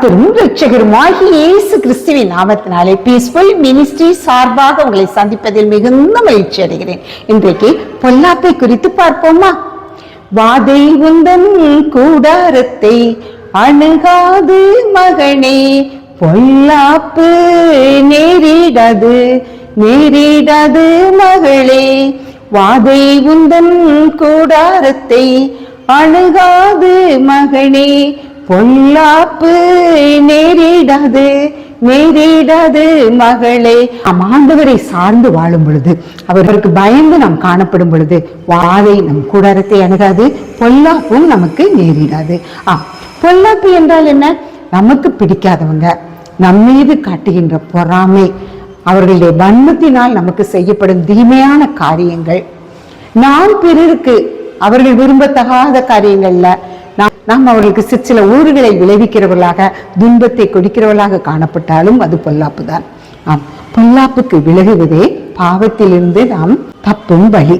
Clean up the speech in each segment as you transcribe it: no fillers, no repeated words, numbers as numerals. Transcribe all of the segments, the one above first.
கர்த்தரும் இரட்சகருமாகிய இயேசு கிறிஸ்துவின் நாமத்தினாலே பீஸ்ஃபுல் மினிஸ்ட்ரி சார்பாக உங்களை சந்திப்பதில் மிகுந்த மகிழ்ச்சி அடைகிறேன். இன்றைக்கு பொல்லாப்பை குறித்து பார்ப்போமா? வாதை உந்தன் கூடாரத்தை அணுகாது மகனே, பொல்லாப்பு நேரிடாது நேரிடாது மகளே. வாதை உந்தன் கூடாரத்தை அணுகாது மகனே, பொல்லாப்பு நேரிடாது நேரிடாது மகளே. நாம் ஆண்டவரை சார்ந்து வாழும் பொழுது, அவருக்கு பயந்து நாம் காணப்படும் பொழுது, வாதை நம் கூடாரத்தை அணுகாது, பொல்லாப்பும் நமக்கு நேரிடாது. பொல்லாப்பு என்றால் என்ன? நமக்கு பிடிக்காதவங்க நம் மீது காட்டுகின்ற பொறாமை, அவர்களுடைய வன்மத்தினால் நமக்கு செய்யப்படும் தீமையான காரியங்கள், நாம் பிறருக்கு அவர்கள் விரும்பத்தகாத காரியங்கள்ல நாம் அவர்களுக்கு சில ஊறுகளை விளைவிக்கிறவர்களாக, துன்பத்தை கொடுக்கிறவர்களாக காணப்பட்டாலும் அது பொல்லாப்பு தான். பொல்லாப்புக்கு விலகுவதே பாவத்திலிருந்து நாம் தப்பும் வழி.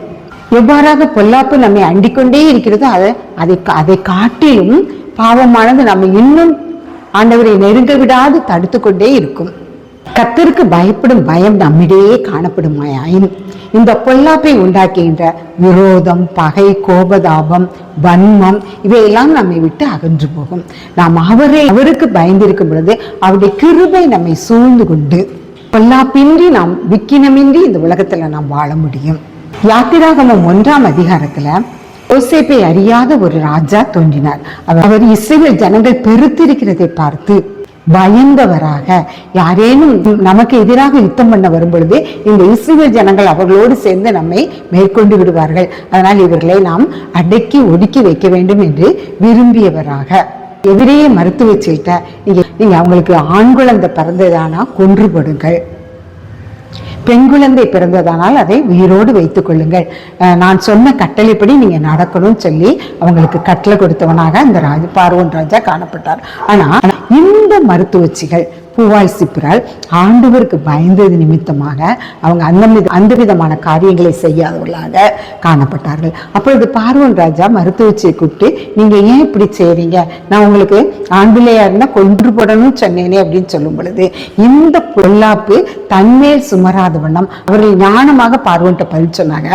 எவ்வாறாக பொல்லாப்பு நம்மை அண்டிக்கொண்டே இருக்கிறதோ அதை காட்டிலும் பாவமானது நம்ம இன்னும் ஆண்டவரை நெருங்க விடாது தடுத்து கொண்டே இருக்கும். கர்த்தருக்கு பயப்படும் பயம் நம்மிடையே காணப்படுமாயின் இந்த பொல்லாப்பை உண்டாக்குகின்ற விரோதம், பகை, கோபதாபம், வன்மம் இவையெல்லாம் நம்மை விட்டு அகன்று போகும். நாம் அவருக்கு பயந்திருக்கும் பொழுது அவருடைய கிருபை நம்மை சூழ்ந்து கொண்டு பொல்லாப்பின்றி நாம் விக்கினமின்றி இந்த உலகத்துல நாம் வாழ முடியும். யாத்திராகமம் 1ஆம் அதிகாரத்துல யோசேப்பை அறியாத ஒரு ராஜா தோன்றினார். அவர் இஸ்ரவேல் ஜனங்கள் பெருத்திருக்கிறதை பார்த்து பயந்தவராக, யாரேனும் நமக்கு எதிராக யுத்தம் பண்ண வரும் பொழுது இந்த இஸ்ரவேல் ஜனங்கள் அவர்களோடு சேர்ந்து நம்மை மேற்கொண்டு விடுவார்கள், அதனால் இவர்களை நாம் அடக்கி ஒடுக்கி வைக்க வேண்டும் என்று விரும்பியவராக, எதிரே மருத்துவ சீட்ட நீங்க அவங்களுக்கு ஆண் குழந்தை பிறந்ததானா கொன்றுபடுங்கள், பெண் குழந்தை பிறந்ததானால் அதை உயிரோடு வைத்துக் கொள்ளுங்கள், நான் சொன்ன கட்டளைப்படி நீங்க நடக்கணும்னு சொல்லி அவங்களுக்கு கட்டளை கொடுத்தவனாக அந்த பார்வோன் ராஜா காணப்பட்டார். ஆனா இந்த மருத்துவச்சிகள் பூவாய் சிப்பிரால் ஆண்டவருக்கு பயந்தது நிமித்தமாக அவங்க அந்த விதமான காரியங்களை செய்யாதவர்களாக காணப்பட்டார்கள். அப்பொழுது பார்வோன் ராஜா மருத்துவச்சியை கூப்பிட்டு, நீங்க ஏன் இப்படி செய்றீங்க? நான் உங்களுக்கு ஆண் பிள்ளையா இருந்தா கொன்று போடணும்னு சொன்னேனே அப்படின்னு சொல்லும் பொழுது, இந்த பொல்லாப்பு தன்மேல் சுமராத வண்ணம் அவர்கள் ஞானமாக பார்வோன்ட்ட பதில் சொன்னாங்க.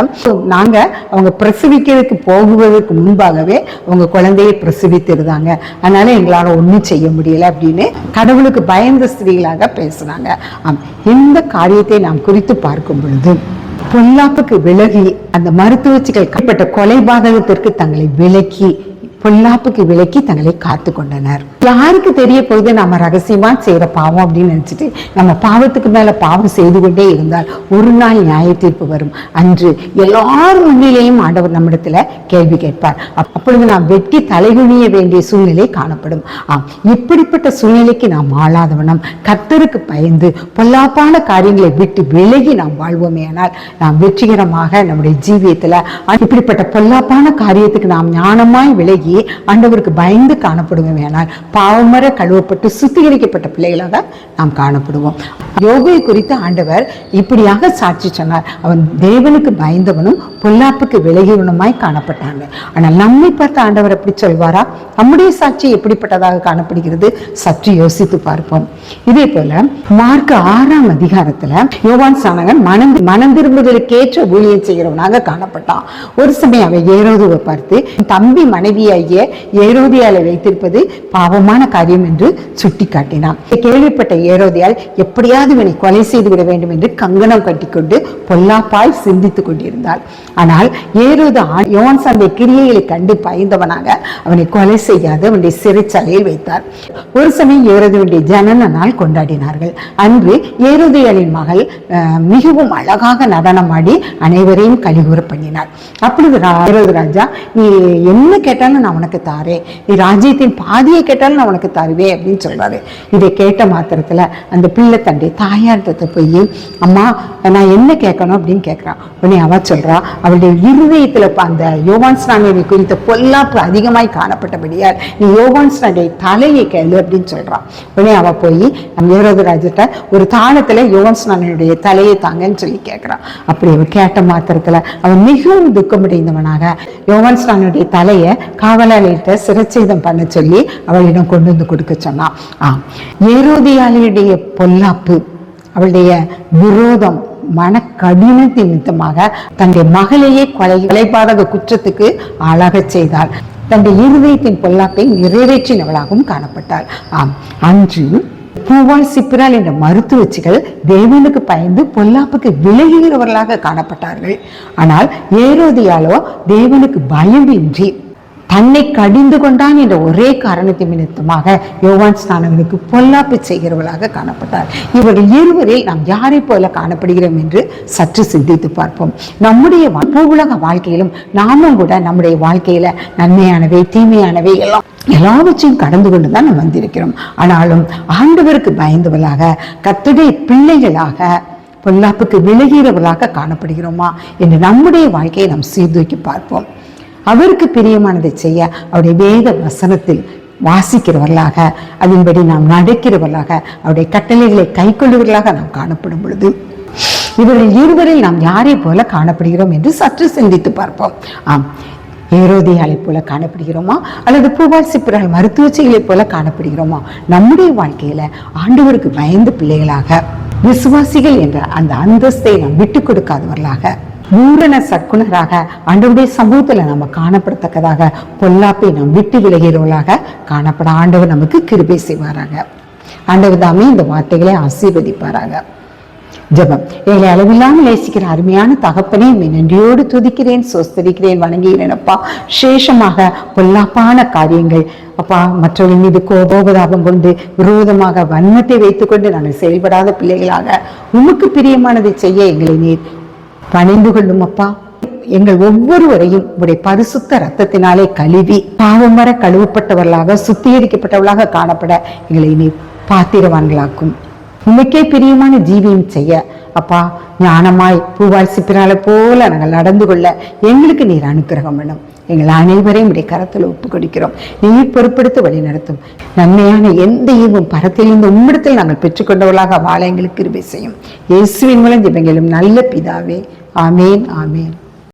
நாங்க அவங்க பிரசவிக்கிறதுக்கு போகுவதற்கு முன்பாகவே அவங்க குழந்தையை பிரசவித்திருந்தாங்க, அதனால எங்களால ஒண்ணும் செய்ய முடியல அப்படின்னு கடவுளுக்கு பயந்த ஸ்திரீகளாக பேசுறாங்க. இந்த காரியத்தை நாம் குறித்து பார்க்கும் பொழுது, பொல்லாப்புக்கு விலகி அந்த மருத்துவச்சிகள் கைப்பட்ட கொலைபாதகத்திற்கு தங்களை விலக்கி, பொல்லாப்புக்கு விலக்கி தங்களை காத்து கொண்டனர். யாருக்கு தெரிய போகுது நம்ம ரகசியமா செய்யற பாவம் அப்படின்னு நினைச்சிட்டு நம்ம பாவத்துக்கு மேல பாவம் செய்து கொண்டே இருந்தால் ஒரு நாள் நியாய தீர்ப்பு வரும். அன்று எல்லாரும் முன்னிலையும் ஆண்டவர் நம்மிடத்துல கேள்வி கேட்பார். அப்பொழுது நாம் வெட்டி தலைகுனிய வேண்டிய சூழ்நிலை காணப்படும். இப்படிப்பட்ட சூழ்நிலைக்கு நாம் ஆளாதவனம் கர்த்தருக்கு பயந்து பொல்லாப்பான காரியங்களை விட்டு விலகி நாம் வாழ்வோமே ஆனால் நாம் வெற்றிகரமாக நம்முடைய ஜீவியத்துல இப்படிப்பட்ட பொல்லாப்பான காரியத்துக்கு நாம் ஞானமாய் விலகி ஆண்டவருக்கு பயந்து காணப்படுவோம். ஆனால் பாவமர கழுவப்பட்டு சுத்திகரிக்கப்பட்ட பிள்ளைகளாக நாம் காணப்படுவோம். யோபை குறித்து ஆண்டவர் இப்படியாக சாட்சி சொன்னார். அவன் தேவனுக்கு பயந்தவனும் பொல்லாப்புக்கு விலகியவனுமாய் காணப்பட்டாங்க. ஆனால் நம்மை பார்த்து ஆண்டவர் எப்படி சொல்வாரா? நம்முடைய சாட்சி எப்படிப்பட்டதாக காணப்படுகிறது? சற்று யோசித்து பார்ப்போம். இதே போல மார்க் 6ஆம் அதிகாரத்துல யோவான் ஸ்நானகன் மனம் திரும்புதலுக்கேற்ற ஊழியம் செய்கிறவனாக காணப்பட்டான். ஒரு சமயம் அவன் ஏரோதுவை பார்த்து, தம்பி மனைவியாகிய ஏரோதியாலை வைத்திருப்பது பாவமான காரியம் என்று சுட்டி காட்டினான். கேள்விப்பட்ட ஏரோதியால் எப்படியாவது இவனை கொலை செய்து விட வேண்டும் என்று கங்கணம் கட்டிக்கொண்டு பொல்லாப்பாய் சிந்தித்துக் கொண்டிருந்தாள். ஆனால் ஏரோது யோவான் சார்ந்த கிரியைகளை கண்டு பயந்தவனாக அவனை கொலை செய்யாது அவனுடைய சிறைச்சாலையில் வைத்தார். ஒரு சமயம் ஏரோதுடைய ஜனன நாள் கொண்டாடினார்கள். அன்று ஏரோதியாலின் மகள் மிகவும் அழகாக நடனமாடி அனைவரையும் கலிகூற பண்ணினார். அப்பொழுது ஏரோது ராஜா, நீ என்ன கேட்டாலும் நான் உனக்கு தாரேன், நீ ராஜ்யத்தின் பாதியை கேட்டாலும் நான் உனக்கு தருவேன் அப்படின்னு சொல்றாரு. இதை கேட்ட மாத்திரத்துல அந்த பிள்ளை தன்னுடைய தாயார்கிட்ட போய், அம்மா நான் என்ன கேட்கணும் அப்படின்னு கேட்கிறான். உடனே அவ சொல்றா, அவளுடைய இருதயத்துல அந்த யோவான் ஸ்நானகனை குறித்த பொல்லாப்பு அதிகமாய் காணப்பட்டபடியால் நீ யோவான் ஸ்நானகனுடைய தலையை கேளு அப்படின்னு சொல்றான். உடனே அவ போய் நம்ம ஏரோது ராஜாட்ட ஒரு தாளத்துல யோவான் ஸ்நானகனுடைய தலையை தாங்கன்னு சொல்லி கேட்கிறான். அப்படி அவ கேட்ட மாத்திரத்துல அவன் மிகவும் துக்கமடைந்தவனாக யோவான் ஸ்நானகனுடைய தலையை காவலாளிகிட்ட சிரச்சேதம் பண்ண சொல்லி அவளிடம் கொண்டு வந்து கொடுக்க சொன்னான். ஏரோதியாளுடைய பொல்லாப்பு, அவளுடைய விரோதம், மன கடினத்தின் நிமித்தமாக தன்னுடைய மகளையே கொலைபாதக குற்றத்துக்கு ஆளாக செய்தாள். தன்னுடைய இருதயத்தின் பொல்லாப்பை நிறைவேற்றினவளாகவும் காணப்பட்டாள். அன்று பூவால் சிப்பிரால் என்ற மருத்துவச்சிகள் தேவனுக்கு பயந்து பொல்லாப்புக்கு விலகுகிறவர்களாக காணப்பட்டார்கள். ஆனால் ஏரோதியாலோ தேவனுக்கு பயமின்றி தன்னை கடிந்து கொண்டான் என்ற ஒரே காரணத்தின் நிமித்தமாக யோவான் ஸ்நானகனுக்கு பொல்லாப்பு செய்கிறவர்களாக காணப்பட்டார். இவர்கள் இருவரில் நாம் யாரை போல காணப்படுகிறோம் என்று சற்று சிந்தித்து பார்ப்போம். நம்முடைய உலக வாழ்க்கையிலும் நாமும் கூட நம்முடைய வாழ்க்கையில நன்மையானவை தீமையானவை எல்லாவற்றையும் கடந்து கொண்டுதான் நாம் வந்திருக்கிறோம். ஆனாலும் ஆண்டவருக்கு பயந்தவர்களாக, கர்த்தருடைய பிள்ளைகளாக பொல்லாப்புக்கு விலகிறவர்களாக காணப்படுகிறோமா என்று நம்முடைய வாழ்க்கையை நாம் சீர்தூக்கி பார்ப்போம். அவருக்கு பிரியமானதை செய்ய அவருடைய வேத வசனத்தில் வாசிக்கிறவர்களாக, அதன்படி நாம் நடக்கிறவர்களாக, அவருடைய கட்டளைகளை கை கொள்ளுவர்களாக நாம் காணப்படும் பொழுது இவர்கள் இருவரில் நாம் யாரை போல காணப்படுகிறோம் என்று சற்று சிந்தித்து பார்ப்போம். ஏரோதியாளை போல காணப்படுகிறோமா அல்லது பூவால் சிப்பிரால் மருத்துவச்சிகளை போல காணப்படுகிறோமா? நம்முடைய வாழ்க்கையில ஆண்டவருக்கு பயந்த பிள்ளைகளாக, விசுவாசிகள் என்ற அந்த அந்தஸ்தை நாம் விட்டு கொடுக்காதவர்களாக, பூரண சற்குணராக ஆண்டவருடைய சமூகத்துல நம்ம காணப்படத்தக்கதாக பொல்லாப்பை நாம் விட்டு விலகிறவர்களாக காணப்பட ஆண்டவர் நமக்கு கிருபை செய்வாராக. ஆண்டவர் தாமே இந்த வார்த்தைகளை ஆசீர்வதிப்பாராக. ஜெபம். எங்களை அளவில்லாமல் நேசிக்கிற அருமையான தகப்பனே, நன்றியோடு துதிக்கிறேன், சோஸ்தரிக்கிறேன், வணங்குகிறேன் அப்பா. விசேஷமாக பொல்லாப்பான காரியங்கள் அப்பா, மற்றவர்கள் மீது கோபதாபம் கொண்டு விரோதமாக வன்மத்தை வைத்துக்கொண்டு நாங்கள் செயல்படாத பிள்ளைகளாக உமக்கு பிரியமானதை செய்ய எங்களை நீர் பணிந்து கொள்ளும் அப்பா. எங்கள் ஒவ்வொருவரையும் உடைய பரிசுத்த இரத்தத்தினாலே கழுவி பாவம் வர கழுவப்பட்டவர்களாக சுத்திகரிக்கப்பட்டவர்களாக காணப்பட எங்களை நீர் பாத்திரவான்களாக்கும். உண்மைக்கே பிரியமான ஜீவியம் செய்ய அப்பா, ஞானமாய் பூவால் சிப்பிரால போல நாங்கள் நடந்து கொள்ள எங்களுக்கு நீர் அனுக்கிரகம் வேணும். எங்கள் அனைவரையும் உடைய கரத்தில் ஒப்பு கொடுக்கிறோம். நீர் பொறுப்படுத்த வழி நடத்தும். நன்மையான எந்த ஈவும் பரத்திலிருந்து உம்மிடத்தில் நாங்கள் பெற்றுக்கொண்டவர்களாக வாழ எங்களுக்கு கிருபை செய்யும். இயேசுவின் மூலம் ஜெபங்களும் நல்ல பிதாவே. ஆமேன், ஆமேன்.